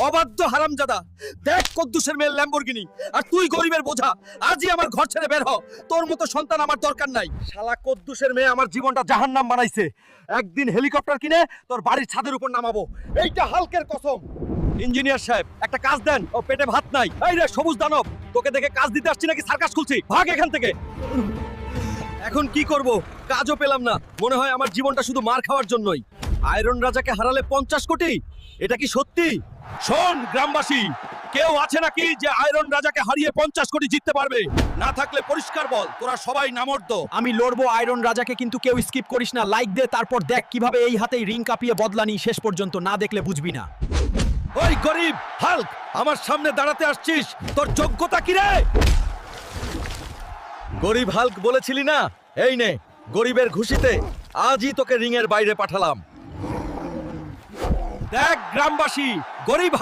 অবাধ্য হারামজাদা, দেখ কদ্দুসের মেয়ে ল্যাম্বরগিনি, আর তুই গরিবের বোঝা। আজই আমার ঘর ছেড়ে বের হ, তোর মতো সন্তান আমার দরকার নাই। শালা কদ্দুসের মেয়ে আমার জীবনটা জাহান্নাম বানাইছে। একদিন হেলিকপ্টার কিনে তোর বাড়ির ছাদের উপর নামাবো, এইটা হালকের কসম। ইঞ্জিনিয়ার সাহেব, একটা কাজ দেন, ও পেটে ভাত নাই। এই রে সবুজ দানব, তোকে দেখে কাজ দিতে আসছি নাকি সার্কাস খুলছি? ভাগ এখান থেকে। এখন কি করব, কাজও পেলাম না। মনে হয় আমার জীবনটা শুধু মার খাওয়ার জন্যই। আয়রন রাজাকে হারালে 50 কোটি, এটা কি সত্যি? শোন গ্রামবাসী, কেউ আছে নাকি যে আয়রন রাজাকে হারিয়ে 50 কোটি জিততে পারবে? না থাকলে পরিষ্কার বল, তোরা সবাই নামর্দ। আমি লড়বো আয়রন রাজাকে, কিন্তু কেউ স্কিপ করিস না। লাইক দে, তারপর দেখ কিভাবে এই হাতেই রিং কাঁপিয়ে বদলানি। শেষ পর্যন্ত না দেখলে বুঝবি না। ওই গরিব হাল্ক, আমার সামনে দাঁড়াতে আসছিস, তোর যোগ্যতা কি রে? গরিব হাল্ক বলেছিলি না? এই নে, গরিবের খুশিতে আজই তোকে রিং এর বাইরে পাঠালাম। দেখ গ্রামবাসী, গরিব